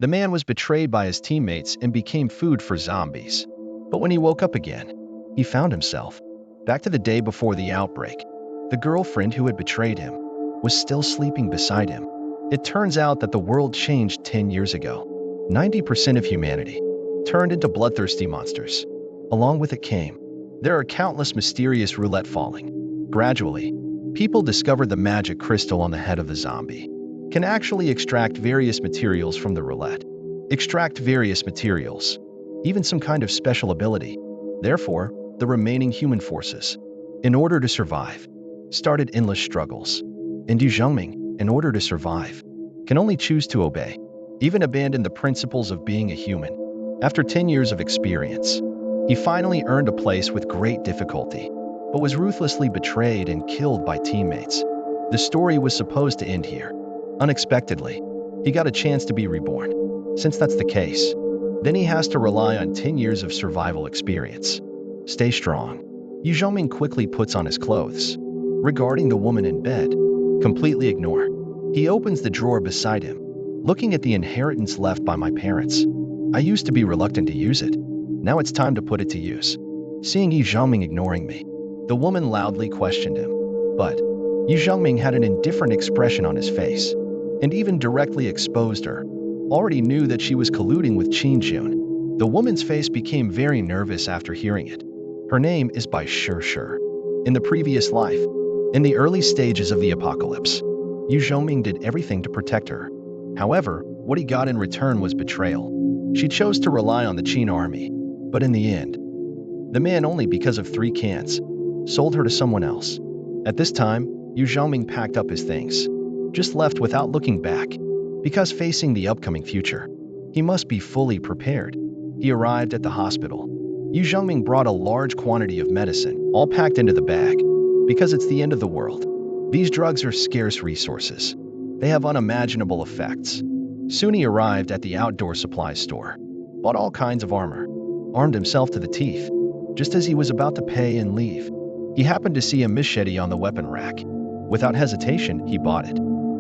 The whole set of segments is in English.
The man was betrayed by his teammates and became food for zombies. But when he woke up again, he found himself back to the day before the outbreak. The girlfriend who had betrayed him was still sleeping beside him. It turns out that the world changed 10 years ago. 90% of humanity turned into bloodthirsty monsters. Along with it came, there are countless mysterious roulette falling. Gradually, people discovered the magic crystal on the head of the zombie can actually extract various materials from the roulette. Extract various materials, even some kind of special ability. Therefore, the remaining human forces, in order to survive, started endless struggles. And Yu Zhongming, in order to survive, can only choose to obey, even abandon the principles of being a human. After 10 years of experience, he finally earned a place with great difficulty, but was ruthlessly betrayed and killed by teammates. The story was supposed to end here. Unexpectedly, he got a chance to be reborn. Since that's the case, then he has to rely on 10 years of survival experience. Stay strong. Yu Zhongming quickly puts on his clothes. Regarding the woman in bed, completely ignore. He opens the drawer beside him, looking at the inheritance left by my parents. I used to be reluctant to use it. Now it's time to put it to use. Seeing Yu Zhongming ignoring me, the woman loudly questioned him. But Yu Zhongming had an indifferent expression on his face, and even directly exposed her. Already knew that she was colluding with Qin Jun. The woman's face became very nervous after hearing it. Her name is Bai Shi. In the previous life, in the early stages of the apocalypse, Yu Zhongming did everything to protect her. However, what he got in return was betrayal. She chose to rely on the Qin army, but in the end, the man, only because of 3 cans, sold her to someone else. At this time, Yu Zhongming packed up his things, just left without looking back, because facing the upcoming future, he must be fully prepared. He arrived at the hospital. Yu Zhongming brought a large quantity of medicine, all packed into the bag, because it's the end of the world. These drugs are scarce resources. They have unimaginable effects. Soon he arrived at the outdoor supply store, bought all kinds of armor, armed himself to the teeth. Just as he was about to pay and leave, he happened to see a machete on the weapon rack. Without hesitation, he bought it.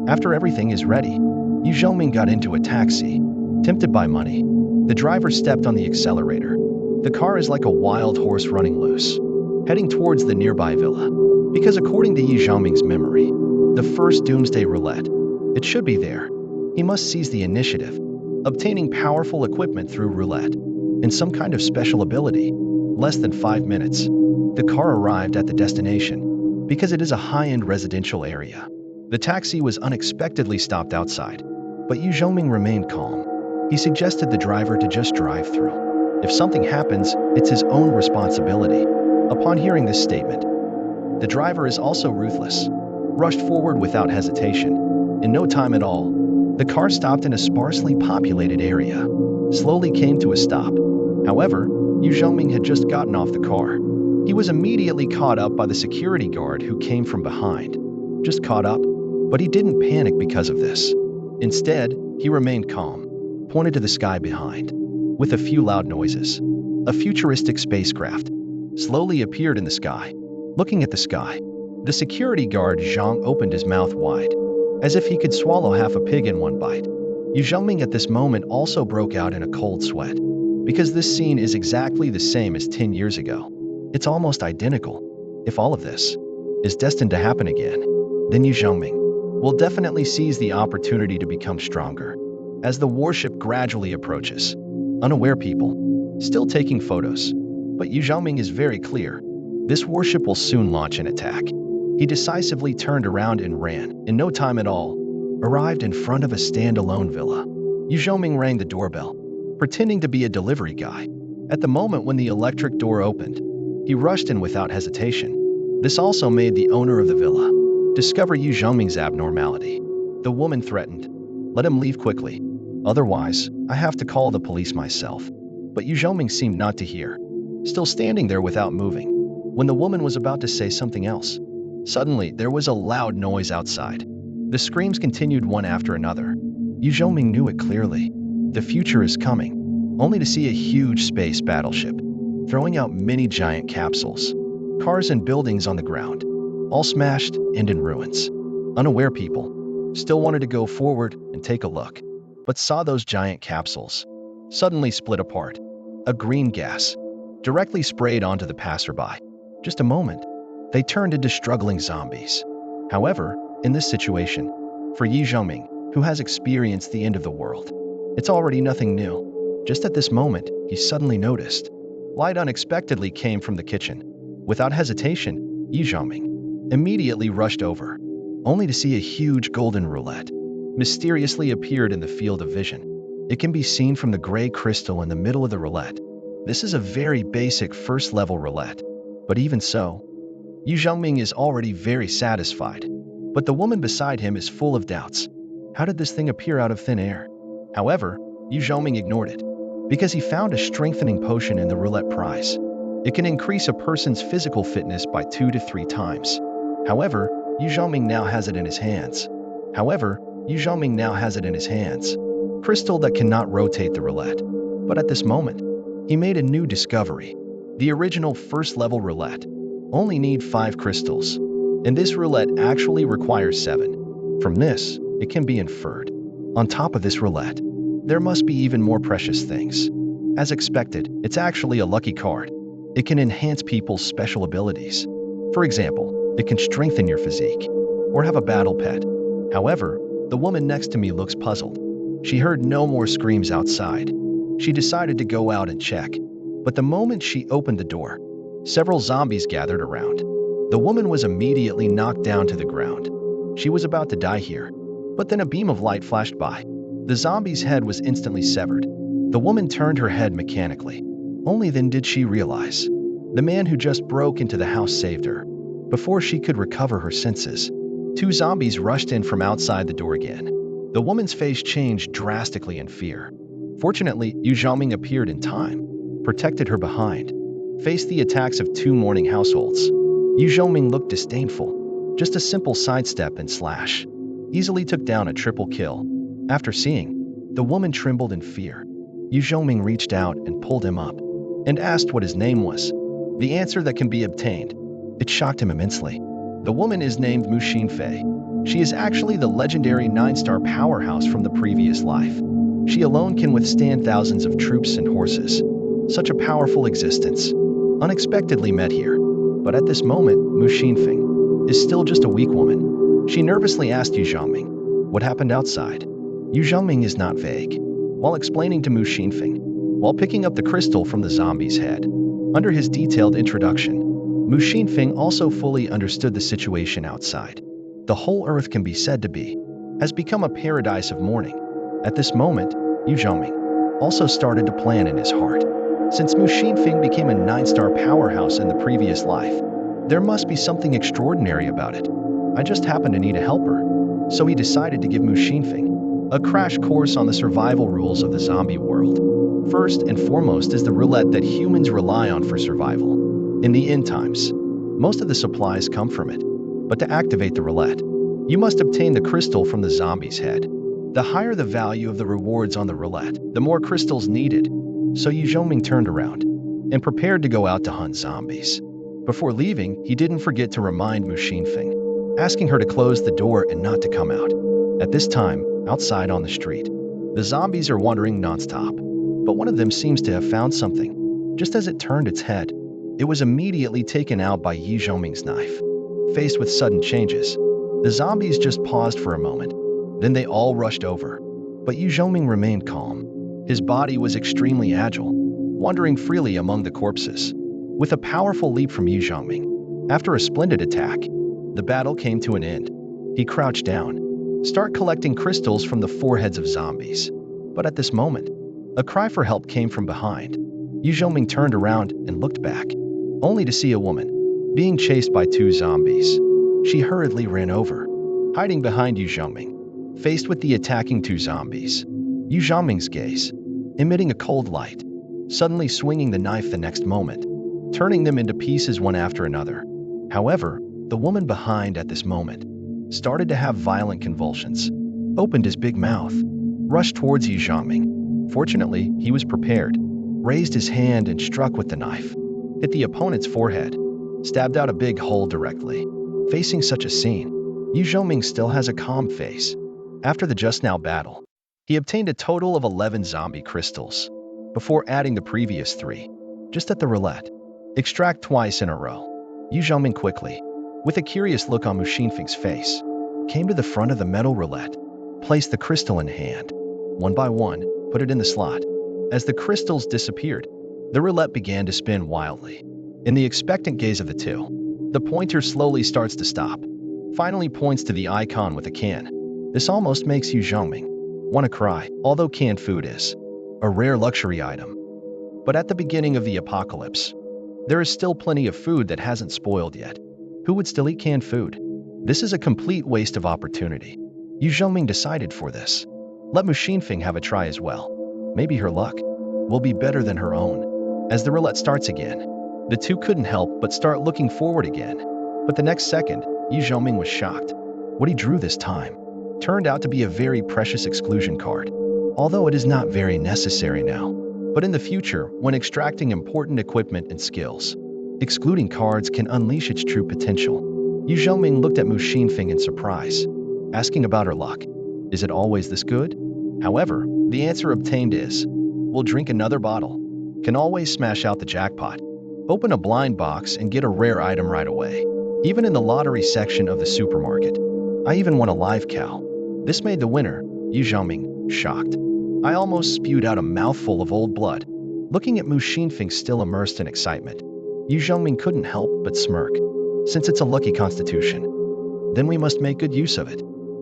After everything is ready, Yu Zhongming got into a taxi, tempted by money. The driver stepped on the accelerator. The car is like a wild horse running loose, heading towards the nearby villa. Because according to Yu Zhongming's memory, the first doomsday roulette, it should be there. He must seize the initiative, obtaining powerful equipment through roulette, and some kind of special ability. Less than 5 minutes, the car arrived at the destination, because it is a high-end residential area. The taxi was unexpectedly stopped outside, but Yu Zhongming remained calm. He suggested the driver to just drive through. If something happens, it's his own responsibility. Upon hearing this statement, the driver is also ruthless, rushed forward without hesitation. In no time at all, the car stopped in a sparsely populated area, slowly came to a stop. However, Yu Zhongming had just gotten off the car. He was immediately caught up by the security guard who came from behind. Just caught up, but he didn't panic because of this. Instead, he remained calm, pointed to the sky behind. With a few loud noises, a futuristic spacecraft slowly appeared in the sky. Looking at the sky, the security guard Zhang opened his mouth wide, as if he could swallow half a pig in one bite. Yu Zhongming at this moment also broke out in a cold sweat, because this scene is exactly the same as 10 years ago. It's almost identical. If all of this is destined to happen again, then Yu Zhongming will definitely seize the opportunity to become stronger. As the warship gradually approaches, unaware people still taking photos, but Yu Zhongming is very clear. This warship will soon launch an attack. He decisively turned around and ran. In no time at all, arrived in front of a standalone villa. Yu Zhongming rang the doorbell, pretending to be a delivery guy. At the moment when the electric door opened, he rushed in without hesitation. This also made the owner of the villa discover Yu Zhongming's abnormality. The woman threatened, "Let him leave quickly. Otherwise, I have to call the police myself." But Yu Zhongming seemed not to hear, still standing there without moving. When the woman was about to say something else, suddenly there was a loud noise outside. The screams continued one after another. Yu Zhongming knew it clearly. The future is coming, only to see a huge space battleship, throwing out many giant capsules, cars and buildings on the ground, all smashed and in ruins. Unaware people still wanted to go forward and take a look. but saw those giant capsules suddenly split apart. A green gas directly sprayed onto the passerby. Just a moment, they turned into struggling zombies. However, in this situation, for Yi Zhongming, who has experienced the end of the world, it's already nothing new. Just at this moment, he suddenly noticed. Light unexpectedly came from the kitchen. Without hesitation, Yi Zhongming immediately rushed over, only to see a huge golden roulette mysteriously appeared in the field of vision. It can be seen from the gray crystal in the middle of the roulette. This is a very basic first-level roulette, but even so, Yu Zhongming is already very satisfied. But the woman beside him is full of doubts. How did this thing appear out of thin air? However, Yu Zhongming ignored it, because he found a strengthening potion in the roulette prize. It can increase a person's physical fitness by 2 to 3 times. However, Yu Zhongming now has it in his hands. Crystal that cannot rotate the roulette. But at this moment, he made a new discovery. The original first-level roulette only need 5 crystals, and this roulette actually requires 7. From this, it can be inferred. On top of this roulette, there must be even more precious things. As expected, it's actually a lucky card. It can enhance people's special abilities. For example, it can strengthen your physique, or have a battle pet. However, the woman next to me looks puzzled. She heard no more screams outside. She decided to go out and check. But the moment she opened the door, several zombies gathered around. The woman was immediately knocked down to the ground. She was about to die here. But then a beam of light flashed by. The zombie's head was instantly severed. The woman turned her head mechanically. Only then did she realize. The man who just broke into the house saved her. Before she could recover her senses, 2 zombies rushed in from outside the door again. The woman's face changed drastically in fear. Fortunately, Yu Zhongming appeared in time, protected her behind, faced the attacks of 2 mourning households. Yu Zhongming looked disdainful. Just a simple sidestep and slash easily took down a triple kill. After seeing, the woman trembled in fear. Yu Zhongming reached out and pulled him up, and asked what his name was. The answer that can be obtained. It shocked him immensely. The woman is named Mu Xinfei. She is actually the legendary 9-star powerhouse from the previous life. She alone can withstand thousands of troops and horses. Such a powerful existence, unexpectedly met here. But at this moment, Mu Xinfei is still just a weak woman. She nervously asked Yu Zhongming what happened outside. Yu Zhongming is not vague. While explaining to Mu Xinfei, while picking up the crystal from the zombie's head. Under his detailed introduction, Mu Xinfei also fully understood the situation outside. The whole earth can be said to be, has become a paradise of mourning. At this moment, Yu Zhongming also started to plan in his heart. Since Mu Xinfei became a 9-star powerhouse in the previous life, there must be something extraordinary about it. I just happen to need a helper. So he decided to give Mu Xinfei a crash course on the survival rules of the zombie world. First and foremost is the roulette that humans rely on for survival. In the end times, most of the supplies come from it. But to activate the roulette, you must obtain the crystal from the zombie's head. The higher the value of the rewards on the roulette, the more crystals needed. So Yu Zhongming turned around and prepared to go out to hunt zombies. Before leaving, he didn't forget to remind Mu Xinfei, asking her to close the door and not to come out. At this time, outside on the street, the zombies are wandering nonstop. But one of them seems to have found something. Just as it turned its head, it was immediately taken out by Yu Zhongming's knife. Faced with sudden changes, the zombies just paused for a moment. Then they all rushed over. But Yu Zhongming remained calm. His body was extremely agile, wandering freely among the corpses. With a powerful leap from Yu Zhongming, after a splendid attack, the battle came to an end. He crouched down, start collecting crystals from the foreheads of zombies. But at this moment, a cry for help came from behind. Yu Zhongming turned around and looked back, only to see a woman being chased by 2 zombies. She hurriedly ran over, hiding behind Yu Zhongming. Faced with the attacking 2 zombies, Yu Zhongming's gaze, emitting a cold light, suddenly swinging the knife the next moment, turning them into pieces one after another. However, the woman behind at this moment started to have violent convulsions, opened his big mouth, rushed towards Yu Zhongming. Fortunately, he was prepared, raised his hand and struck with the knife, hit the opponent's forehead, stabbed out a big hole directly. Facing such a scene, Yu Zhongming still has a calm face. After the just now battle, He obtained a total of 11 zombie crystals, before adding the previous 3, just at the roulette. Extract twice in a row. Yu Zhongming quickly, with a curious look on Mu Xinfeng's face, came to the front of the metal roulette, placed the crystal in hand. One by one, put it in the slot. As the crystals disappeared, the roulette began to spin wildly. In the expectant gaze of the two, the pointer slowly starts to stop, finally points to the icon with a can. This almost makes Yu Zhongming want to cry, although canned food is a rare luxury item. But at the beginning of the apocalypse, there is still plenty of food that hasn't spoiled yet. Who would still eat canned food? This is a complete waste of opportunity. Yu Zhongming decided for this. Let Mu Xinfeng have a try as well. Maybe her luck will be better than her own. As the roulette starts again, the two couldn't help but start looking forward again. But the next second, Yu Zhongming was shocked. What he drew this time turned out to be a very precious exclusion card. Although it is not very necessary now, but in the future, when extracting important equipment and skills, excluding cards can unleash its true potential. Yu Zhongming looked at Mu Xinfeng in surprise, asking about her luck. Is it always this good? However, the answer obtained is, we'll drink another bottle. Can always smash out the jackpot. Open a blind box and get a rare item right away. Even in the lottery section of the supermarket. I even won a live cow. This made the winner, Yu Zhongming, shocked. I almost spewed out a mouthful of old blood. Looking at Mu Xinfeng still immersed in excitement, Yu Zhongming couldn't help but smirk. Since it's a lucky constitution, then we must make good use of it.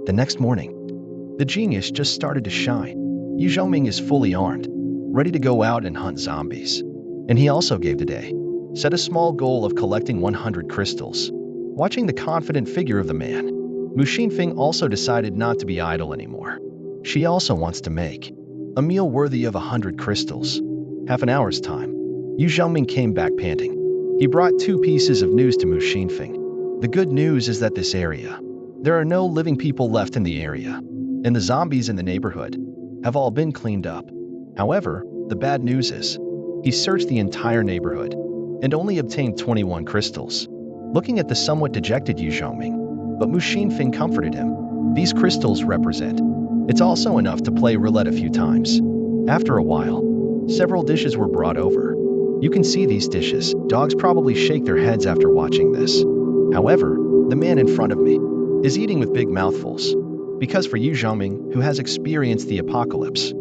The next morning, the genius just started to shine. Yu Zhongming is fully armed, ready to go out and hunt zombies. And he also gave the day. Set a small goal of collecting 100 crystals. Watching the confident figure of the man, Mu Xinfeng also decided not to be idle anymore. She also wants to make a meal worthy of 100 crystals. Half an hour's time, Yu Zhongming came back panting. He brought 2 pieces of news to Mu Xinfeng. The good news is that this area, there are no living people left in the area, and the zombies in the neighborhood have all been cleaned up. However, the bad news is, he searched the entire neighborhood and only obtained 21 crystals. Looking at the somewhat dejected Yu Zhongming, but Mu Xinfeng comforted him. These crystals represent, it's also enough to play roulette a few times. After a while, several dishes were brought over. You can see these dishes. Dogs probably shake their heads after watching this. However, the man in front of me is eating with big mouthfuls. Because for Yu Zhongming, who has experienced the apocalypse,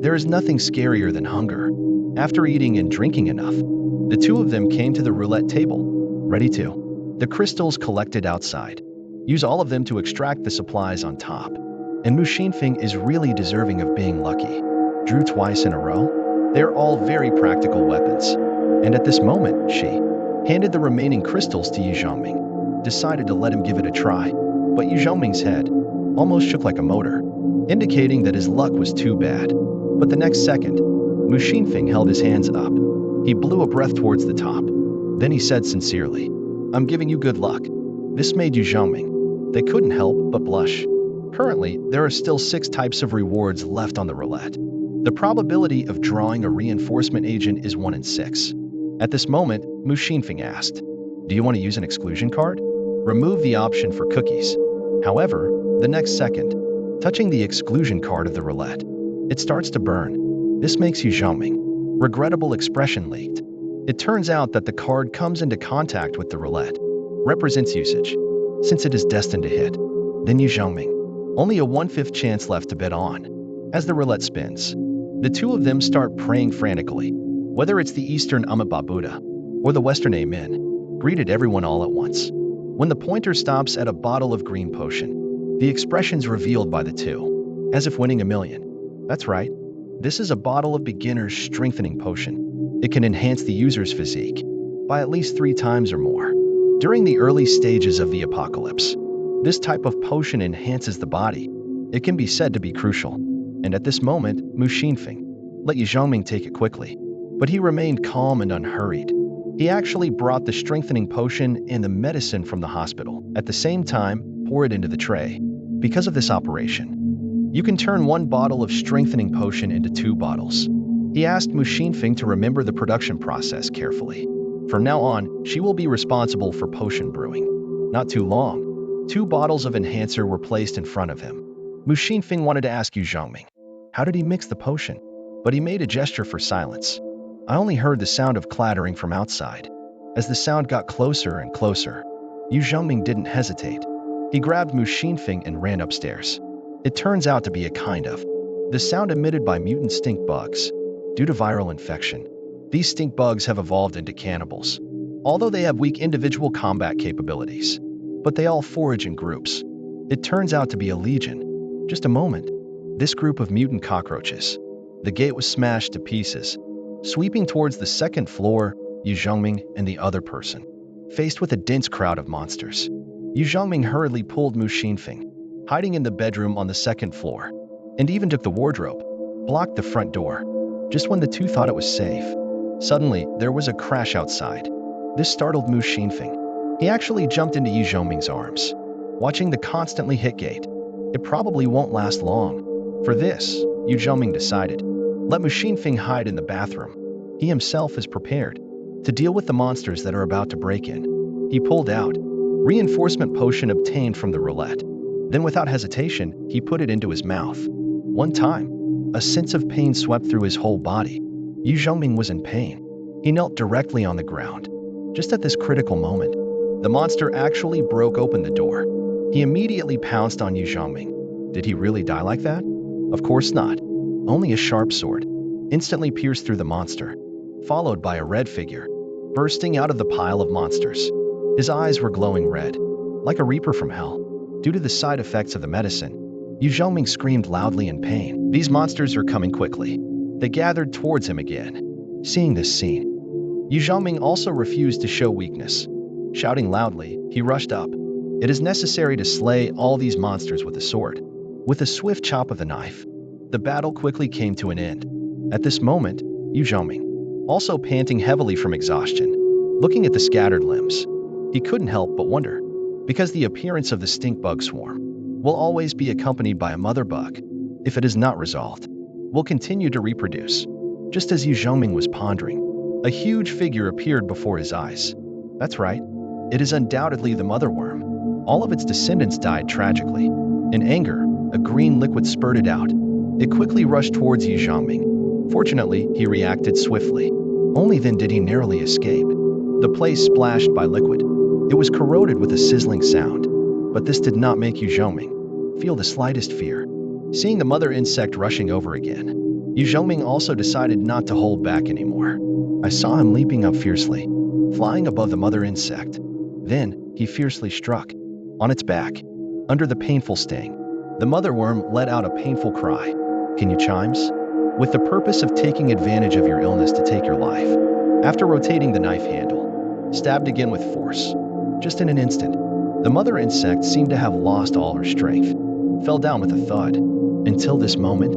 there is nothing scarier than hunger. After eating and drinking enough, the two of them came to the roulette table, ready to. The crystals collected outside. Use all of them to extract the supplies on top. And Mu Xinfeng is really deserving of being lucky. Drew twice in a row? They're all very practical weapons. And at this moment, she handed the remaining crystals to Yu Zhongming, decided to let him give it a try. But Yu Zhongming's head almost shook like a motor, indicating that his luck was too bad. But the next second, Mu Xinfeng held his hands up. He blew a breath towards the top. Then he said sincerely, I'm giving you good luck. This made Yu Zhongming. They couldn't help but blush. Currently, there are still 6 types of rewards left on the roulette. The probability of drawing a reinforcement agent is 1 in 6. At this moment, Mu Xinfeng asked, do you want to use an exclusion card? Remove the option for cookies. However, the next second, touching the exclusion card of the roulette, it starts to burn. This makes Yu Zhongming. Regrettable expression leaked. It turns out that the card comes into contact with the roulette, represents usage. Since it is destined to hit, then Yu Zhongming. Only a 1/5 chance left to bet on. As the roulette spins, the two of them start praying frantically. Whether it's the Eastern Amitabha Buddha or the Western Amen, greeted everyone all at once. When the pointer stops at a bottle of green potion, the expressions revealed by the two, as if winning a million. That's right. This is a bottle of beginner's strengthening potion. It can enhance the user's physique by at least 3 times or more. During the early stages of the apocalypse, this type of potion enhances the body. It can be said to be crucial. And at this moment, Mu Xinfeng let Yu Zhongming take it quickly. But he remained calm and unhurried. He actually brought the strengthening potion and the medicine from the hospital. At the same time, pour it into the tray. Because of this operation, you can turn 1 bottle of strengthening potion into 2 bottles. He asked Mu Xinfeng to remember the production process carefully. From now on, she will be responsible for potion brewing. Not too long, 2 bottles of enhancer were placed in front of him. Mu Xinfeng wanted to ask Yu Zhongming, How did he mix the potion? But he made a gesture for silence. I only heard the sound of clattering from outside. As the sound got closer and closer, Yu Zhongming didn't hesitate. He grabbed Mu Xinfeng and ran upstairs. It turns out to be a kind of the sound emitted by mutant stink bugs. Due to viral infection, these stink bugs have evolved into cannibals. Although they have weak individual combat capabilities, but they all forage in groups. It turns out to be a legion. Just a moment. This group of mutant cockroaches. The gate was smashed to pieces. Sweeping towards the second floor, Yu Zhongming and the other person. Faced with a dense crowd of monsters, Yu Zhongming hurriedly pulled Mu Xinfeng, hiding in the bedroom on the second floor, and even took the wardrobe, blocked the front door. Just when the two thought it was safe, suddenly there was a crash outside. This startled Mu Xinfeng. He actually jumped into Yu Zhongming's arms. Watching the constantly hit gate, it probably won't last long. For this, Yu Zhongming decided, let Mu Xinfeng hide in the bathroom. He himself is prepared to deal with the monsters that are about to break in. He pulled out reinforcement potion obtained from the roulette. Then without hesitation, he put it into his mouth. One time, a sense of pain swept through his whole body. Yu Zhongming was in pain. He knelt directly on the ground. Just at this critical moment, the monster actually broke open the door. He immediately pounced on Yu Zhongming. Did he really die like that? Of course not. Only a sharp sword instantly pierced through the monster, followed by a red figure bursting out of the pile of monsters. His eyes were glowing red, like a reaper from hell. Due to the side effects of the medicine, Yu Zhongming screamed loudly in pain. These monsters are coming quickly. They gathered towards him again. Seeing this scene, Yu Zhongming also refused to show weakness. Shouting loudly, he rushed up. It is necessary to slay all these monsters with a sword. With a swift chop of the knife, the battle quickly came to an end. At this moment, Yu Zhongming, also panting heavily from exhaustion, looking at the scattered limbs, he couldn't help but wonder, because the appearance of the stink bug swarm will always be accompanied by a mother bug. If it is not resolved, will continue to reproduce. Just as Yu Zhongming was pondering, a huge figure appeared before his eyes. That's right, it is undoubtedly the mother worm. All of its descendants died tragically. In anger, a green liquid spurted out. It quickly rushed towards Yu Zhongming. Fortunately, he reacted swiftly. Only then did he narrowly escape. The place splashed by liquid. It was corroded with a sizzling sound, but this did not make Yu Zhongming feel the slightest fear. Seeing the mother insect rushing over again, Yu Zhongming also decided not to hold back anymore. I saw him leaping up fiercely, flying above the mother insect. Then, he fiercely struck. On its back, under the painful sting, the mother worm let out a painful cry. Can you chimes? With the purpose of taking advantage of your illness to take your life. After rotating the knife handle, stabbed again with force. Just in an instant, the mother insect seemed to have lost all her strength, fell down with a thud. Until this moment,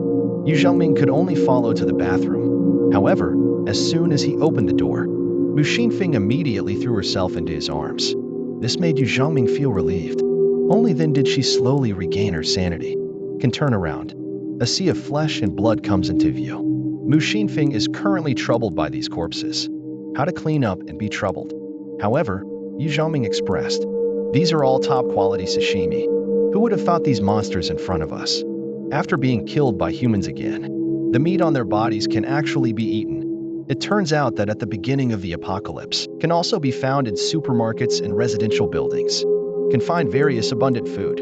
Yu Zhongming could only follow to the bathroom. However, as soon as he opened the door, Mu Xinfeng immediately threw herself into his arms. This made Yu Zhongming feel relieved. Only then did she slowly regain her sanity. Can turn around. A sea of flesh and blood comes into view. Mu Xinfeng is currently troubled by these corpses. How to clean up and be troubled. However, Yu Zhongming expressed, these are all top-quality sashimi. Who would have thought these monsters in front of us? After being killed by humans again, the meat on their bodies can actually be eaten. It turns out that at the beginning of the apocalypse, can also be found in supermarkets and residential buildings. Can find various abundant food.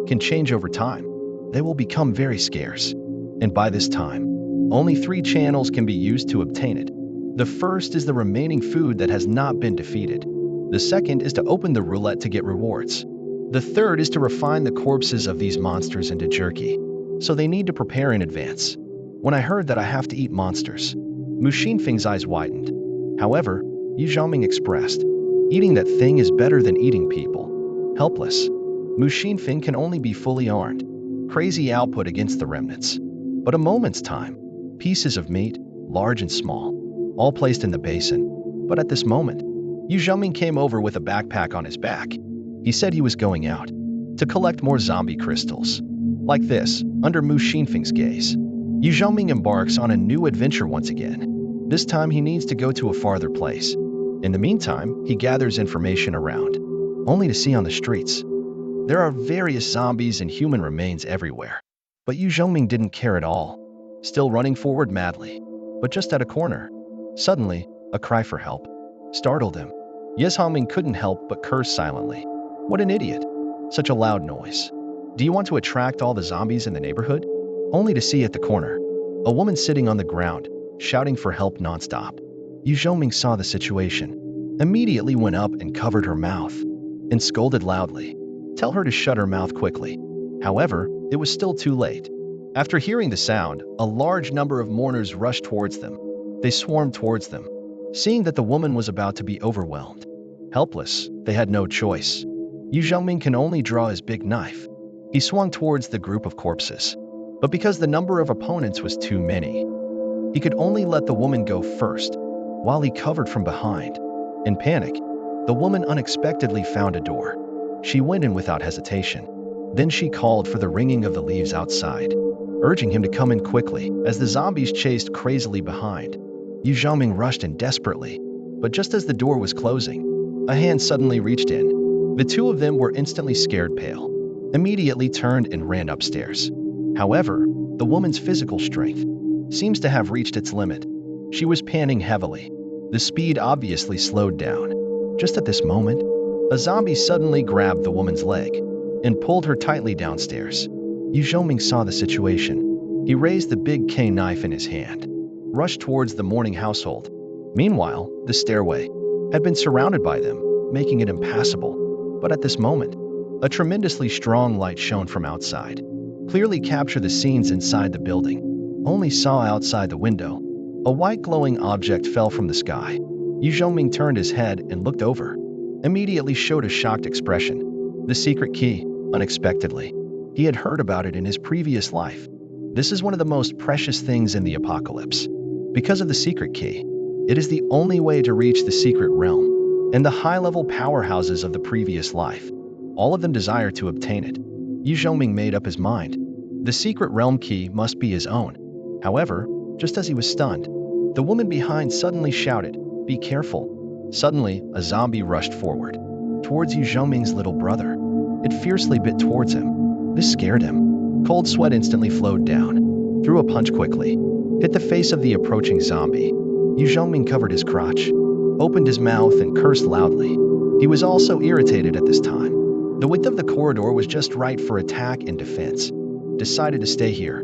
Can change over time. They will become very scarce. And by this time, only 3 channels can be used to obtain it. The first is the remaining food that has not been defeated. The second is to open the roulette to get rewards. The third is to refine the corpses of these monsters into jerky. So they need to prepare in advance. When I heard that I have to eat monsters, Mu Xinfeng's eyes widened. However, Yu Zhongming expressed, eating that thing is better than eating people. Helpless, Mu Xinfeng can only be fully armed. Crazy output against the remnants. But a moment's time. Pieces of meat, large and small, all placed in the basin. But at this moment, Yu Zhongming came over with a backpack on his back. He said he was going out to collect more zombie crystals. Like this, under Mu Xinfeng's gaze, Yu Zhongming embarks on a new adventure once again. This time he needs to go to a farther place. In the meantime, he gathers information around, only to see on the streets there are various zombies and human remains everywhere. But Yu Zhongming didn't care at all. still running forward madly. But just at a corner, suddenly, a cry for help startled him. Ye Zhongming couldn't help but curse silently. What an idiot. Such a loud noise. Do you want to attract all the zombies in the neighborhood? Only to see at the corner, a woman sitting on the ground, shouting for help nonstop. Yu Zhongming saw the situation, immediately went up and covered her mouth, and scolded loudly. Tell her to shut her mouth quickly. However, it was still too late. After hearing the sound, a large number of mourners rushed towards them. They swarmed towards them. Seeing that the woman was about to be overwhelmed, helpless, they had no choice. Yu Zhongming can only draw his big knife. He swung towards the group of corpses. But because the number of opponents was too many, he could only let the woman go first, while he covered from behind. In panic, the woman unexpectedly found a door. She went in without hesitation. Then she called for the ringing of the leaves outside, urging him to come in quickly as the zombies chased crazily behind. Yu Zhongming rushed in desperately, but just as the door was closing, a hand suddenly reached in. The two of them were instantly scared pale, immediately turned and ran upstairs. However, the woman's physical strength seems to have reached its limit. She was panting heavily. The speed obviously slowed down. Just at this moment, a zombie suddenly grabbed the woman's leg and pulled her tightly downstairs. Yu Zhongming saw the situation. He raised the big K knife in his hand, rushed towards the mourning household. Meanwhile, the stairway had been surrounded by them, making it impassable. But at this moment, a tremendously strong light shone from outside, clearly captured the scenes inside the building. Only saw outside the window. A white glowing object fell from the sky. Yu Zhongming turned his head and looked over. Immediately showed a shocked expression. The secret key, unexpectedly. He had heard about it in his previous life. This is one of the most precious things in the apocalypse. Because of the secret key, it is the only way to reach the secret realm and the high-level powerhouses of the previous life. All of them desire to obtain it. Yu Zhongming made up his mind. The secret realm key must be his own. However, just as he was stunned, the woman behind suddenly shouted, "Be careful." Suddenly, a zombie rushed forward, towards Yu Zhongming's little brother. It fiercely bit towards him. This scared him. Cold sweat instantly flowed down. Threw a punch quickly, hit the face of the approaching zombie. Yu Zhongming covered his crotch, opened his mouth and cursed loudly. He was also irritated at this time. The width of the corridor was just right for attack and defense. Decided to stay here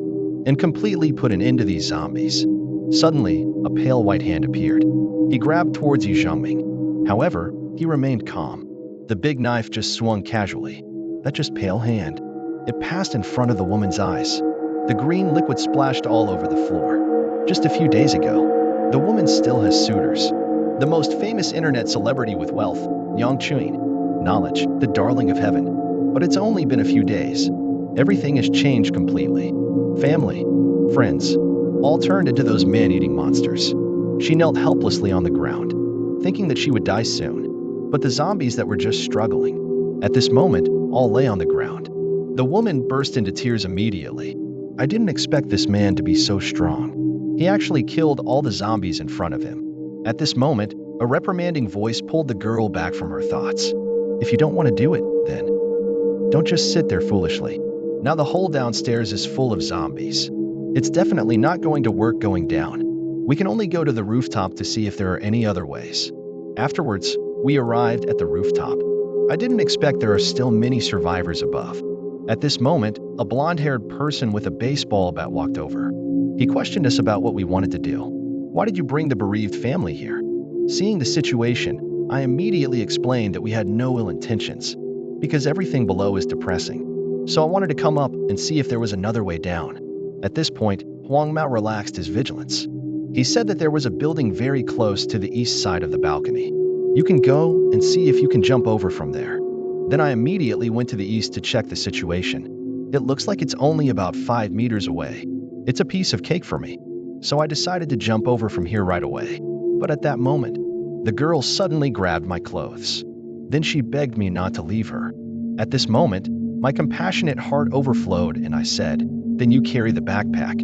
and completely put an end to these zombies. Suddenly, a pale white hand appeared. He grabbed towards Yu Zhongming. However, he remained calm. The big knife just swung casually. That just pale hand. It passed in front of the woman's eyes. The green liquid splashed all over the floor. Just a few days ago, the woman still has suitors. The most famous internet celebrity with wealth, Yang Chuin, knowledge, the darling of heaven. But it's only been a few days. Everything has changed completely. Family, friends, all turned into those man-eating monsters. She knelt helplessly on the ground, thinking that she would die soon. But the zombies that were just struggling, at this moment, all lay on the ground. The woman burst into tears immediately. I didn't expect this man to be so strong. He actually killed all the zombies in front of him. At this moment, a reprimanding voice pulled the girl back from her thoughts. If you don't want to do it, then don't just sit there foolishly. Now the whole downstairs is full of zombies. It's definitely not going to work going down. We can only go to the rooftop to see if there are any other ways. Afterwards, we arrived at the rooftop. I didn't expect there are still many survivors above. At this moment, a blonde-haired person with a baseball bat walked over. He questioned us about what we wanted to do. Why did you bring the bereaved family here? Seeing the situation, I immediately explained that we had no ill intentions, because everything below is depressing. So I wanted to come up and see if there was another way down. At this point, Huang Mao relaxed his vigilance. He said that there was a building very close to the east side of the balcony. You can go and see if you can jump over from there. Then I immediately went to the east to check the situation. It looks like it's only about 5 meters away. It's a piece of cake for me. So I decided to jump over from here right away. But at that moment, the girl suddenly grabbed my clothes. Then she begged me not to leave her. At this moment, my compassionate heart overflowed and I said, "Then you carry the backpack."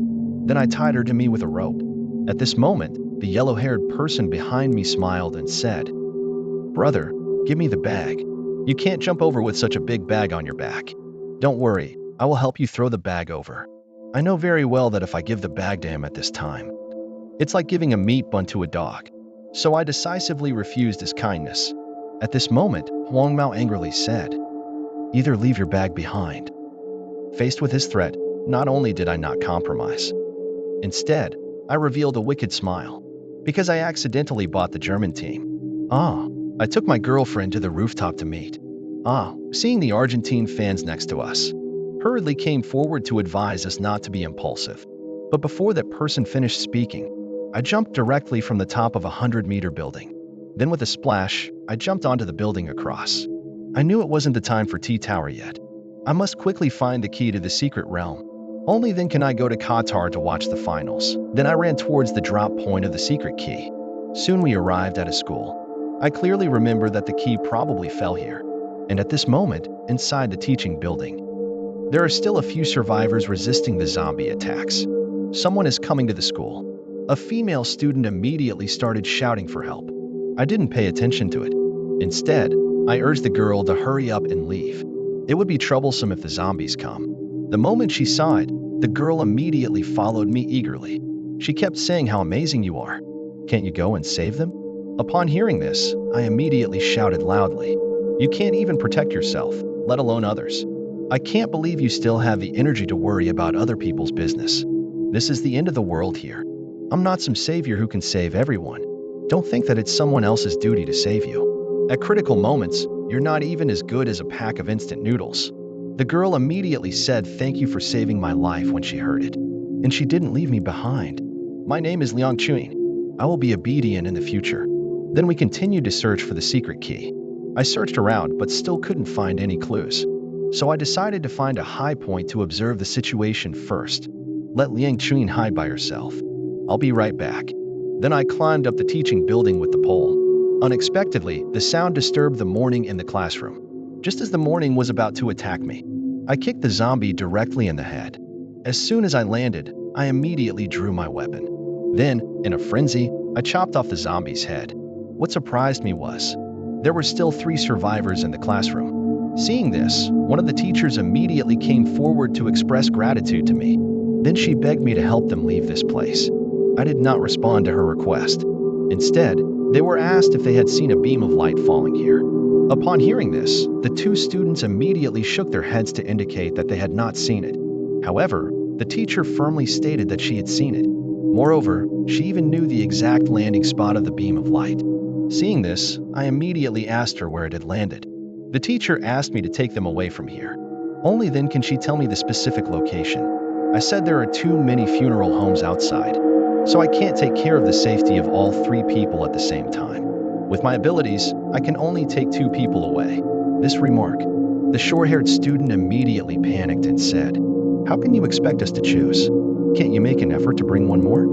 Then I tied her to me with a rope. At this moment, the yellow-haired person behind me smiled and said, "Brother, give me the bag. You can't jump over with such a big bag on your back. Don't worry, I will help you throw the bag over." I know very well that if I give the bag to him at this time, it's like giving a meat bun to a dog. So I decisively refused his kindness. At this moment, Huang Mao angrily said, "Either leave your bag behind." Faced with his threat, not only did I not compromise, instead, I revealed a wicked smile, because I accidentally bought the German team. I took my girlfriend to the rooftop to meet. Seeing the Argentine fans next to us, hurriedly came forward to advise us not to be impulsive. But before that person finished speaking, I jumped directly from the top of a 100-meter building. Then with a splash, I jumped onto the building across. I knew it wasn't the time for T-Tower yet. I must quickly find the key to the secret realm. Only then can I go to Qatar to watch the finals. Then I ran towards the drop point of the secret key. Soon we arrived at a school. I clearly remember that the key probably fell here. And at this moment, inside the teaching building, there are still a few survivors resisting the zombie attacks. Someone is coming to the school. A female student immediately started shouting for help. I didn't pay attention to it. Instead, I urged the girl to hurry up and leave. It would be troublesome if the zombies come. The moment she saw it, the girl immediately followed me eagerly. She kept saying how amazing you are. Can't you go and save them? Upon hearing this, I immediately shouted loudly, "You can't even protect yourself, let alone others. I can't believe you still have the energy to worry about other people's business. This is the end of the world here. I'm not some savior who can save everyone. Don't think that it's someone else's duty to save you. At critical moments, you're not even as good as a pack of instant noodles." The girl immediately said thank you for saving my life when she heard it. And she didn't leave me behind. "My name is Liang Chuin. I will be obedient in the future." Then we continued to search for the secret key. I searched around but still couldn't find any clues. So I decided to find a high point to observe the situation first. Let Liang Chuin hide by herself. I'll be right back. Then I climbed up the teaching building with the pole. Unexpectedly, the sound disturbed the morning in the classroom. Just as the morning was about to attack me, I kicked the zombie directly in the head. As soon as I landed, I immediately drew my weapon. Then, in a frenzy, I chopped off the zombie's head. What surprised me was, there were still 3 survivors in the classroom. Seeing this, one of the teachers immediately came forward to express gratitude to me. Then she begged me to help them leave this place. I did not respond to her request. Instead, they were asked if they had seen a beam of light falling here. Upon hearing this, the 2 students immediately shook their heads to indicate that they had not seen it. However, the teacher firmly stated that she had seen it. Moreover, she even knew the exact landing spot of the beam of light. Seeing this, I immediately asked her where it had landed. The teacher asked me to take them away from here. Only then can she tell me the specific location. I said there are too many funeral homes outside, so I can't take care of the safety of all 3 people at the same time. With my abilities, I can only take 2 people away. This remark, the short-haired student immediately panicked and said, "How can you expect us to choose? Can't you make an effort to bring one more?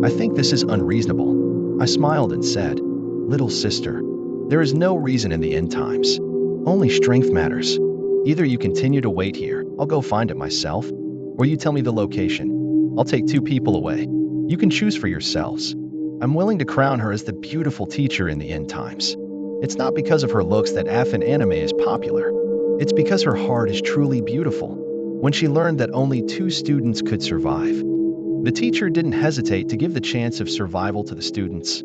I think this is unreasonable." I smiled and said, "Little sister, there is no reason in the end times. Only strength matters. Either you continue to wait here, I'll go find it myself, or you tell me the location. I'll take 2 people away. You can choose for yourselves." I'm willing to crown her as the beautiful teacher in the end times. It's not because of her looks that AFN anime is popular. It's because her heart is truly beautiful. When she learned that only 2 students could survive, the teacher didn't hesitate to give the chance of survival to the students.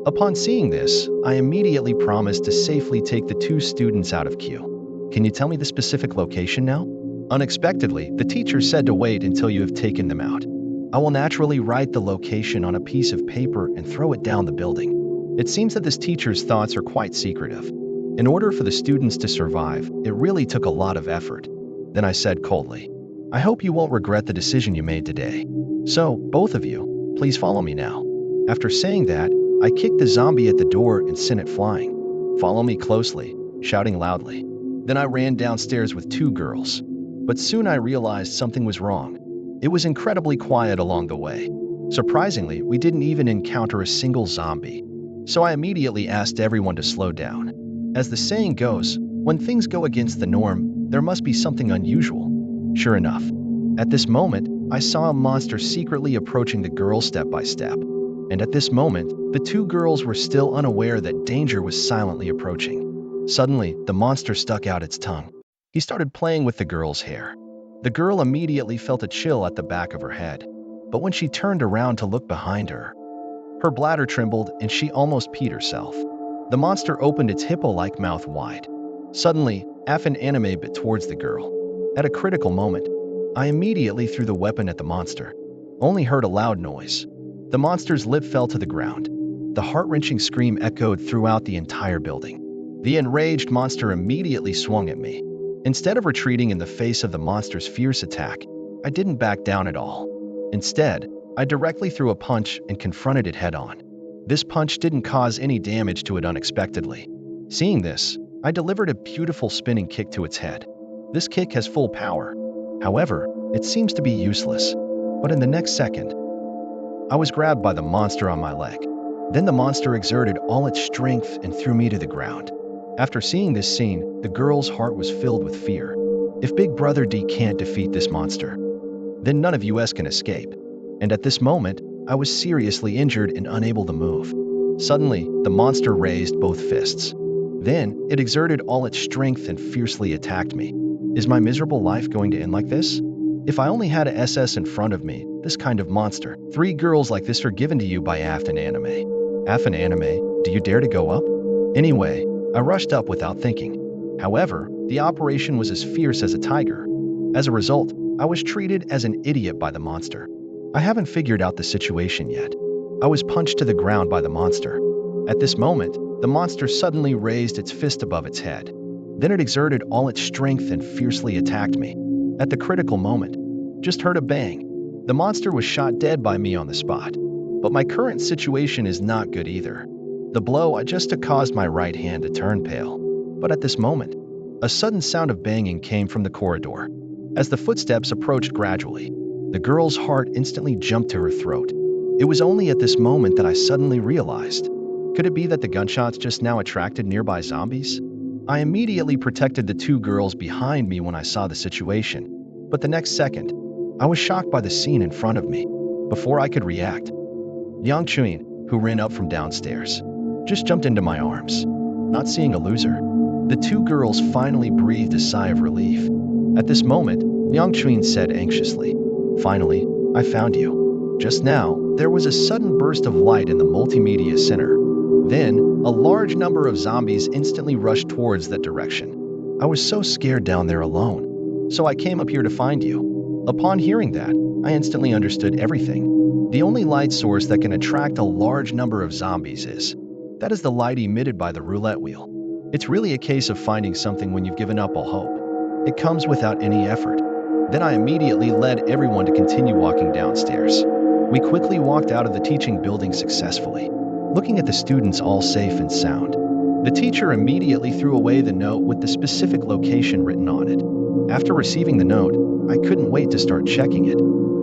Upon seeing this, I immediately promised to safely take the 2 students out of queue. "Can you tell me the specific location now?" Unexpectedly, the teacher said to wait until you have taken them out. I will naturally write the location on a piece of paper and throw it down the building. It seems that this teacher's thoughts are quite secretive. In order for the students to survive, it really took a lot of effort. Then I said coldly, "I hope you won't regret the decision you made today. So, both of you, please follow me now." After saying that, I kicked the zombie at the door and sent it flying. "Follow me closely," shouting loudly. Then I ran downstairs with 2 girls. But soon I realized something was wrong. It was incredibly quiet along the way. Surprisingly, we didn't even encounter a single zombie. So I immediately asked everyone to slow down. As the saying goes, when things go against the norm, there must be something unusual. Sure enough, at this moment, I saw a monster secretly approaching the girls step by step. And at this moment, the 2 girls were still unaware that danger was silently approaching. Suddenly, the monster stuck out its tongue. He started playing with the girl's hair. The girl immediately felt a chill at the back of her head. But when she turned around to look behind her, her bladder trembled and she almost peed herself. The monster opened its hippo-like mouth wide. Suddenly, an anime bit towards the girl. At a critical moment, I immediately threw the weapon at the monster. Only heard a loud noise. The monster's lip fell to the ground. The heart-wrenching scream echoed throughout the entire building. The enraged monster immediately swung at me. Instead of retreating in the face of the monster's fierce attack, I didn't back down at all. Instead, I directly threw a punch and confronted it head-on. This punch didn't cause any damage to it unexpectedly. Seeing this, I delivered a beautiful spinning kick to its head. This kick has full power. However, it seems to be useless. But in the next second, I was grabbed by the monster on my leg. Then the monster exerted all its strength and threw me to the ground. After seeing this scene, the girl's heart was filled with fear. If Big Brother D can't defeat this monster, then none of us can escape. And at this moment, I was seriously injured and unable to move. Suddenly, the monster raised both fists. Then, it exerted all its strength and fiercely attacked me. Is my miserable life going to end like this? If I only had a SS in front of me, this kind of monster. 3 girls like this are given to you by an anime. An anime, do you dare to go up? Anyway, I rushed up without thinking. However, the operation was as fierce as a tiger. As a result, I was treated as an idiot by the monster. I haven't figured out the situation yet. I was punched to the ground by the monster. At this moment, the monster suddenly raised its fist above its head. Then it exerted all its strength and fiercely attacked me. At the critical moment, just heard a bang. The monster was shot dead by me on the spot. But my current situation is not good either. The blow I just took caused my right hand to turn pale. But at this moment, a sudden sound of banging came from the corridor. As the footsteps approached gradually, the girl's heart instantly jumped to her throat. It was only at this moment that I suddenly realized. Could it be that the gunshots just now attracted nearby zombies? I immediately protected the 2 girls behind me when I saw the situation. But the next second, I was shocked by the scene in front of me. Before I could react, Yang Chuin, who ran up from downstairs, just jumped into my arms. Not seeing a loser, the 2 girls finally breathed a sigh of relief. At this moment, Yang Chuin said anxiously, "Finally, I found you." Just now, there was a sudden burst of light in the multimedia center. Then, a large number of zombies instantly rushed towards that direction. I was so scared down there alone, so I came up here to find you. Upon hearing that, I instantly understood everything. The only light source that can attract a large number of zombies is the light emitted by the roulette wheel. It's really a case of finding something when you've given up all hope. It comes without any effort. Then I immediately led everyone to continue walking downstairs. We quickly walked out of the teaching building successfully, looking at the students all safe and sound. The teacher immediately threw away the note with the specific location written on it. After receiving the note, I couldn't wait to start checking it.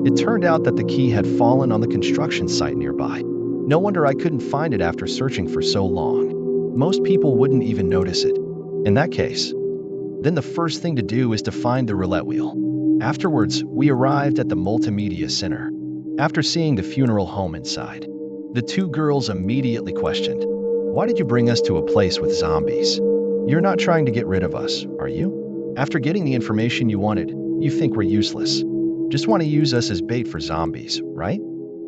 It turned out that the key had fallen on the construction site nearby. No wonder I couldn't find it after searching for so long. Most people wouldn't even notice it. In that case, then the first thing to do is to find the roulette wheel. Afterwards, we arrived at the multimedia center. After seeing the funeral home inside, the 2 girls immediately questioned, "Why did you bring us to a place with zombies? You're not trying to get rid of us, are you? After getting the information you wanted, you think we're useless. Just want to use us as bait for zombies, right?"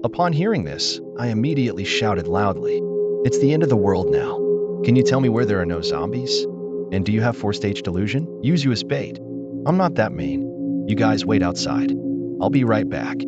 Upon hearing this, I immediately shouted loudly, "It's the end of the world now. Can you tell me where there are no zombies? And do you have 4-stage delusion? Use you as bait. I'm not that mean. You guys wait outside. I'll be right back."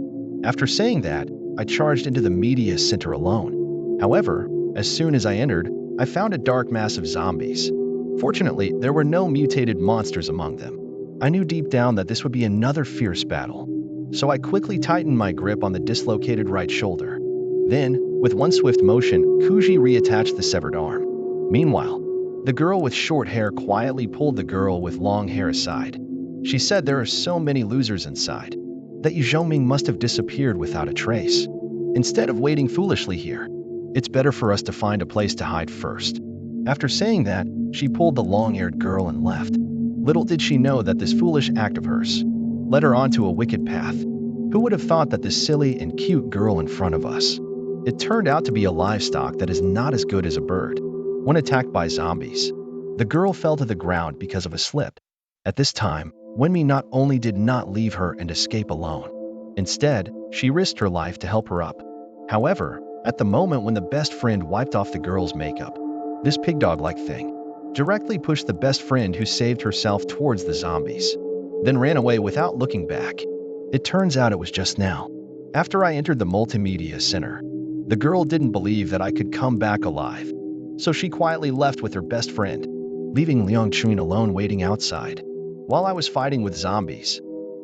After saying that, I charged into the media center alone. However, as soon as I entered, I found a dark mass of zombies. Fortunately, there were no mutated monsters among them. I knew deep down that this would be another fierce battle, so I quickly tightened my grip on the dislocated right shoulder. Then, with one swift motion, Kuji reattached the severed arm. Meanwhile, the girl with short hair quietly pulled the girl with long hair aside. She said there are so many losers inside, that Yu Zhongming must have disappeared without a trace. Instead of waiting foolishly here, it's better for us to find a place to hide first. After saying that, she pulled the long-haired girl and left. Little did she know that this foolish act of hers led her onto a wicked path. Who would have thought that this silly and cute girl in front of us? It turned out to be a livestock that is not as good as a bird. When attacked by zombies, the girl fell to the ground because of a slip. At this time, Wenmi not only did not leave her and escape alone. Instead, she risked her life to help her up. However, at the moment when the best friend wiped off the girl's makeup, this pigdog-like thing directly pushed the best friend who saved herself towards the zombies, then ran away without looking back. It turns out it was just now, after I entered the multimedia center. The girl didn't believe that I could come back alive, so she quietly left with her best friend, leaving Liang Chun alone waiting outside. While I was fighting with zombies,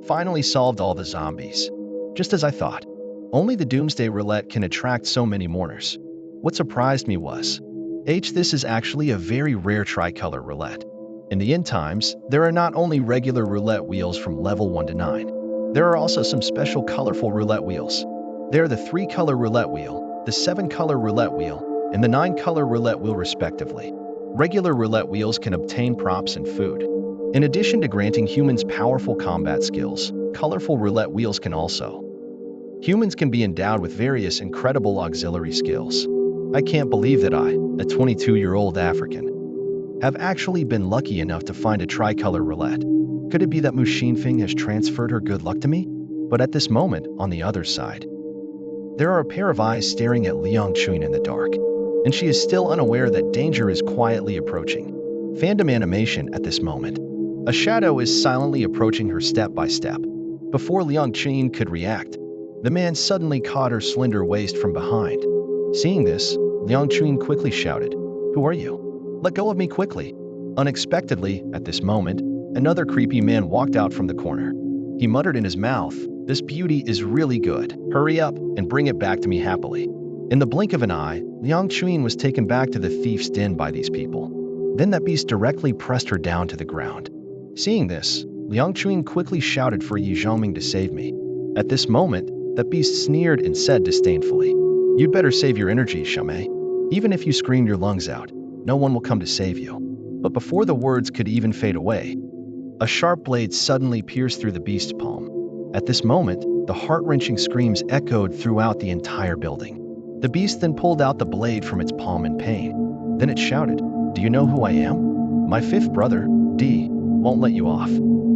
finally solved all the zombies. Just as I thought, only the Doomsday Roulette can attract so many mourners. What surprised me was, this is actually a very rare tricolor roulette. In the end times, there are not only regular roulette wheels from level 1 to 9, there are also some special colorful roulette wheels. They are the 3-color roulette wheel, the 7-color roulette wheel, and the 9-color roulette wheel respectively. Regular roulette wheels can obtain props and food. In addition to granting humans powerful combat skills, colorful roulette wheels can also. Humans can be endowed with various incredible auxiliary skills. I can't believe that I, a 22-year-old African, have actually been lucky enough to find a tricolor roulette. Could it be that Mu Xinfeng has transferred her good luck to me? But at this moment, on the other side, there are a pair of eyes staring at Liang Chun in the dark, and she is still unaware that danger is quietly approaching. Fandom animation at this moment. A shadow is silently approaching her step by step. Before Liang Chun could react, the man suddenly caught her slender waist from behind. Seeing this, Liang Chun quickly shouted, "Who are you? Let go of me quickly." Unexpectedly, at this moment, another creepy man walked out from the corner. He muttered in his mouth, "This beauty is really good. Hurry up and bring it back to me happily." In the blink of an eye, Liang Chun was taken back to the thief's den by these people. Then that beast directly pressed her down to the ground. Seeing this, Liang Chun quickly shouted for Yi Zhongming to save me. At this moment, that beast sneered and said disdainfully, "You'd better save your energy, Xiaomei. Even if you scream your lungs out, no one will come to save you." But before the words could even fade away, a sharp blade suddenly pierced through the beast's palm. At this moment, the heart-wrenching screams echoed throughout the entire building. The beast then pulled out the blade from its palm in pain. Then it shouted, "Do you know who I am? My fifth brother, D, won't let you off."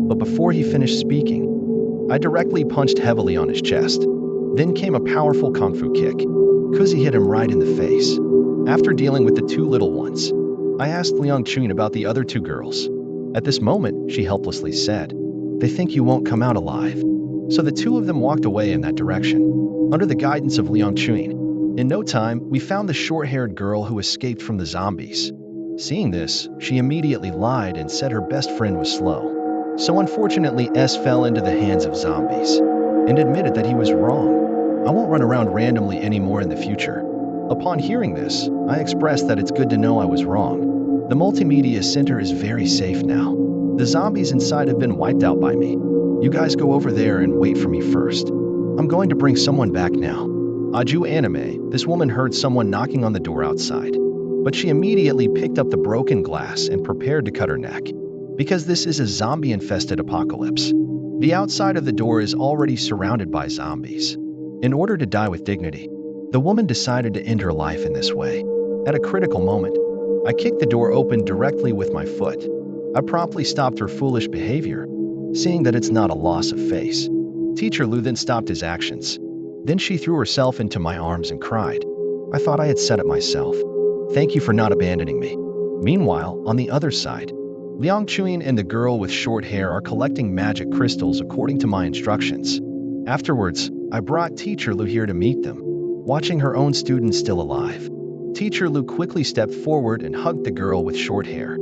But before he finished speaking, I directly punched heavily on his chest. Then came a powerful kung fu kick. Kuzi hit him right in the face. After dealing with the two little ones, I asked Liang Chun about the other two girls. At this moment, she helplessly said, "They think you won't come out alive." So the two of them walked away in that direction, under the guidance of Liang Chun. In no time, we found the short-haired girl who escaped from the zombies. Seeing this, she immediately lied and said her best friend was slow. So unfortunately, S fell into the hands of zombies, and admitted that he was wrong. "I won't run around randomly anymore in the future." Upon hearing this, I expressed that it's good to know I was wrong. The multimedia center is very safe now. The zombies inside have been wiped out by me. You guys go over there and wait for me first. I'm going to bring someone back now. Aju anime, this woman heard someone knocking on the door outside, but she immediately picked up the broken glass and prepared to cut her neck. Because this is a zombie-infested apocalypse, the outside of the door is already surrounded by zombies. In order to die with dignity, the woman decided to end her life in this way. At a critical moment, I kicked the door open directly with my foot. I promptly stopped her foolish behavior, seeing that it's not a loss of face. Teacher Lu then stopped his actions. Then she threw herself into my arms and cried. I thought I had said it myself. Thank you for not abandoning me. Meanwhile, on the other side, Liang Chun and the girl with short hair are collecting magic crystals according to my instructions. Afterwards, I brought Teacher Lu here to meet them. Watching her own students still alive, Teacher Lu quickly stepped forward and hugged the girl with short hair.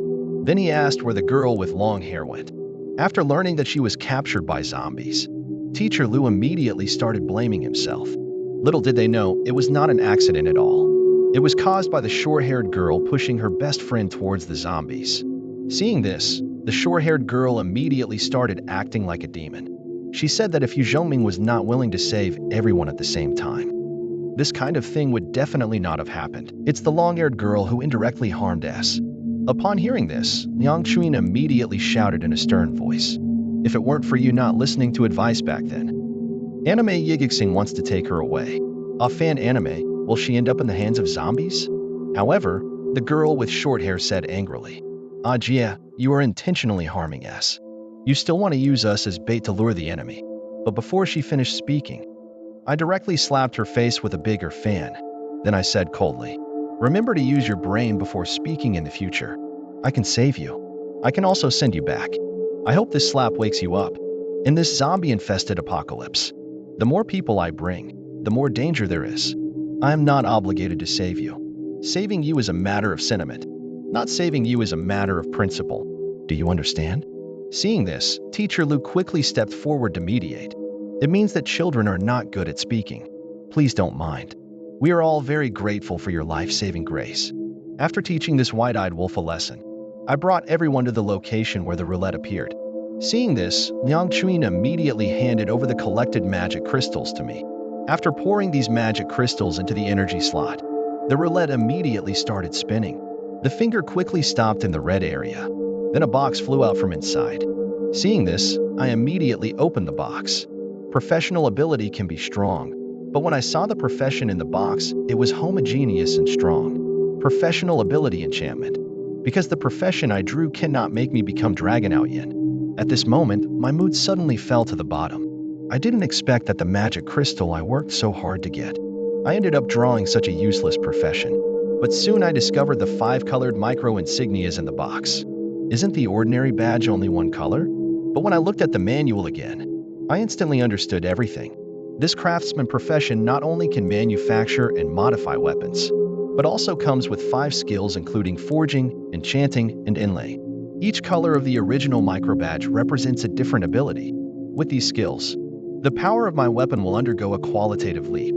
Then he asked where the girl with long hair went. After learning that she was captured by zombies, Teacher Lu immediately started blaming himself. Little did they know, it was not an accident at all. It was caused by the short-haired girl pushing her best friend towards the zombies. Seeing this, the short-haired girl immediately started acting like a demon. She said that if Yu Zhongming was not willing to save everyone at the same time, this kind of thing would definitely not have happened. It's the long-haired girl who indirectly harmed S. Upon hearing this, Liang Chun immediately shouted in a stern voice, "If it weren't for you not listening to advice back then." Anime Yigixing wants to take her away. A fan anime, will she end up in the hands of zombies? However, the girl with short hair said angrily, "Ah yeah, you are intentionally harming S. You still want to use us as bait to lure the enemy." But before she finished speaking, I directly slapped her face with a bigger fan. Then I said coldly, "Remember to use your brain before speaking in the future. I can save you. I can also send you back." I hope this slap wakes you up. In this zombie-infested apocalypse, the more people I bring, the more danger there is. I am not obligated to save you. Saving you is a matter of sentiment. Not saving you is a matter of principle. Do you understand? Seeing this, Teacher Luke quickly stepped forward to mediate. It means that children are not good at speaking. Please don't mind. We are all very grateful for your life-saving grace. After teaching this wide-eyed wolf a lesson, I brought everyone to the location where the roulette appeared. Seeing this, Liang Chuin immediately handed over the collected magic crystals to me. After pouring these magic crystals into the energy slot, the roulette immediately started spinning. The finger quickly stopped in the red area. Then a box flew out from inside. Seeing this, I immediately opened the box. Professional ability can be strong, but when I saw the profession in the box, it was homogeneous and strong. Professional ability enchantment. Because the profession I drew cannot make me become Dragon Out Yin. At this moment, my mood suddenly fell to the bottom. I didn't expect that the magic crystal I worked so hard to get. I ended up drawing such a useless profession. But soon I discovered the 5 colored micro insignias in the box. Isn't the ordinary badge only one color? But when I looked at the manual again, I instantly understood everything. This craftsman profession not only can manufacture and modify weapons, but also comes with 5 skills including forging, enchanting, and inlay. Each color of the original micro badge represents a different ability. With these skills, the power of my weapon will undergo a qualitative leap.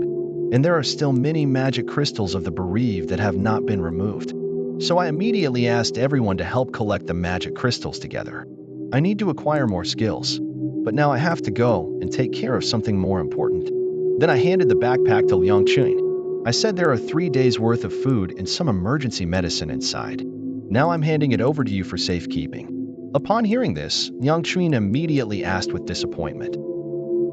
And there are still many magic crystals of the bereaved that have not been removed. So I immediately asked everyone to help collect the magic crystals together. I need to acquire more skills, but now I have to go and take care of something more important. Then I handed the backpack to Liang Chuin. I said there are 3 days worth of food and some emergency medicine inside. Now I'm handing it over to you for safekeeping. Upon hearing this, Liang Chuin immediately asked with disappointment,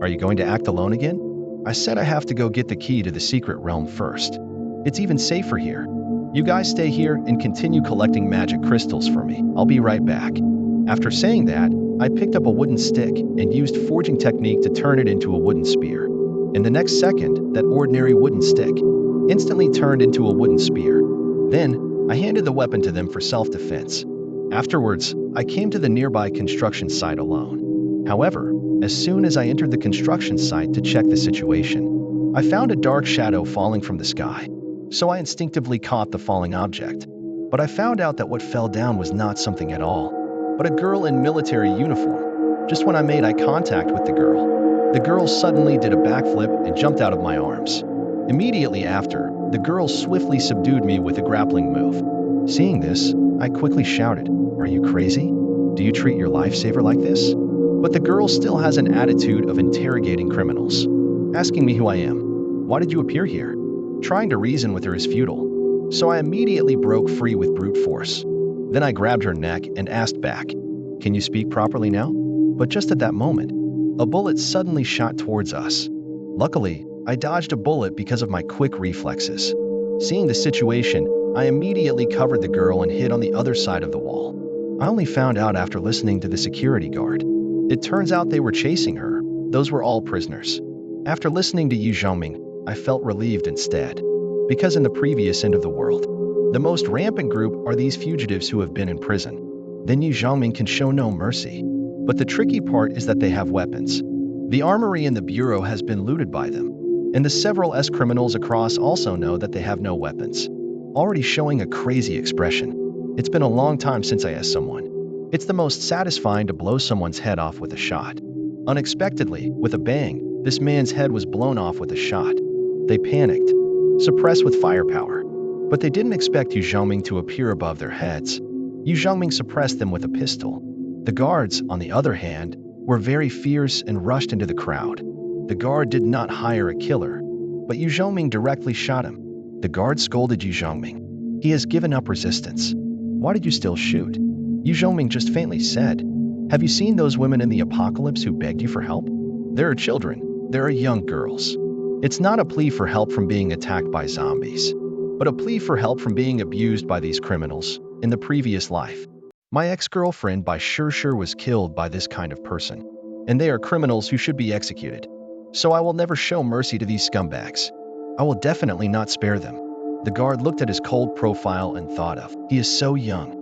"Are you going to act alone again?" I said I have to go get the key to the secret realm first. It's even safer here. You guys stay here and continue collecting magic crystals for me. I'll be right back. After saying that, I picked up a wooden stick and used forging technique to turn it into a wooden spear. In the next second, that ordinary wooden stick instantly turned into a wooden spear. Then, I handed the weapon to them for self-defense. Afterwards, I came to the nearby construction site alone. However, as soon as I entered the construction site to check the situation, I found a dark shadow falling from the sky. So I instinctively caught the falling object. But I found out that what fell down was not something at all, but a girl in military uniform. Just when I made eye contact with the girl suddenly did a backflip and jumped out of my arms. Immediately after, the girl swiftly subdued me with a grappling move. Seeing this, I quickly shouted, "Are you crazy? Do you treat your lifesaver like this?" But the girl still has an attitude of interrogating criminals, asking me who I am. Why did you appear here? Trying to reason with her is futile. So I immediately broke free with brute force. Then I grabbed her neck and asked back, "Can you speak properly now?" But just at that moment, a bullet suddenly shot towards us. Luckily, I dodged a bullet because of my quick reflexes. Seeing the situation, I immediately covered the girl and hid on the other side of the wall. I only found out after listening to the security guard. It turns out they were chasing her. Those were all prisoners. After listening to Yu Zhongming, I felt relieved instead. Because in the previous end of the world, the most rampant group are these fugitives who have been in prison. Then Yu Zhongming can show no mercy. But the tricky part is that they have weapons. The armory in the bureau has been looted by them. And the several criminals across also know that they have no weapons. Already showing a crazy expression. It's been a long time since I asked someone. It's the most satisfying to blow someone's head off with a shot. Unexpectedly, with a bang, this man's head was blown off with a shot. They panicked, suppressed with firepower. But they didn't expect Yu Zhongming to appear above their heads. Yu Zhongming suppressed them with a pistol. The guards, on the other hand, were very fierce and rushed into the crowd. The guard did not hire a killer, but Yu Zhongming directly shot him. The guard scolded Yu Zhongming. He has given up resistance. Why did you still shoot? Yu Zhongming just faintly said, "Have you seen those women in the apocalypse who begged you for help? There are children. There are young girls. It's not a plea for help from being attacked by zombies, but a plea for help from being abused by these criminals in the previous life." My ex-girlfriend by sure was killed by this kind of person, and they are criminals who should be executed. So I will never show mercy to these scumbags. I will definitely not spare them. The guard looked at his cold profile and thought of, he is so young.